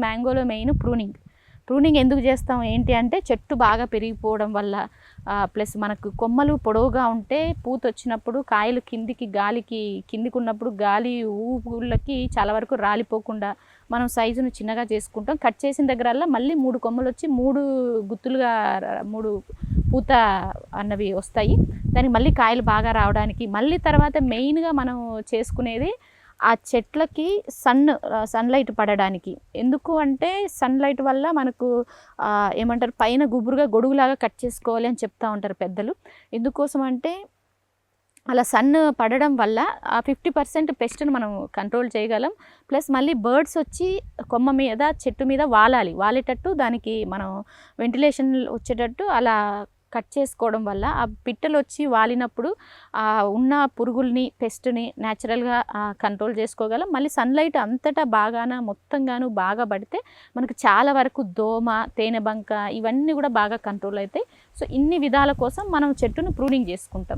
మ్యాంగోలో main pruning ఎందుకు చేస్తాం ఏంటి అంటే చెట్టు బాగా పెరిగిపోవడం వల్ల ప్లస్ మనకు కొమ్మలు పొడవుగా ఉంటే పూత వచ్చినప్పుడు కాయలు కిందికి ఉన్నప్పుడు గాలి ఊపులకి చాలా వరకు రాలిపోకుండా మనం సైజును చిన్నగా చేసుకుంటాం. కట్ చేసిన దగ్గరల్లా మళ్ళీ 3 కొమ్మలు వచ్చి 3 గుత్తులుగా 3 పూత అన్నవి వస్తాయి. దానికి మళ్ళీ కాయలు బాగా రావడానికి మళ్ళీ తర్వాత మెయిన్గా మనం చేసుకునేది ఆ చెట్లకి సన్లైట్ పడడానికి. ఎందుకు అంటే సన్లైట్ వల్ల మనకు ఏమంటారు పైన గుబురుగా గొడుగులాగా కట్ చేసుకోవాలి అని చెప్తా ఉంటారు పెద్దలు. ఎందుకోసం అంటే అలా సన్ పడడం వల్ల ఆ 50% పెస్ట్ను మనం కంట్రోల్ చేయగలం. ప్లస్ మళ్ళీ బర్డ్స్ వచ్చి కొమ్మ మీద చెట్టు మీద వాలేటట్టు దానికి మనం వెంటిలేషన్ వచ్చేటట్టు అలా కట్ చేసుకోవడం వల్ల ఆ పిట్టలు వచ్చి వాలినప్పుడు ఉన్న పురుగుల్ని పెస్ట్ని న్యాచురల్గా కంట్రోల్ చేసుకోగలం. మళ్ళీ సన్లైట్ అంతటా మొత్తంగాను బాగా పడితే మనకు చాలా వరకు దోమ, తేనెబంక ఇవన్నీ కూడా బాగా కంట్రోల్ అవుతాయి. సో ఇన్ని విధాల కోసం మనం చెట్టును ప్రూనింగ్ చేసుకుంటాం.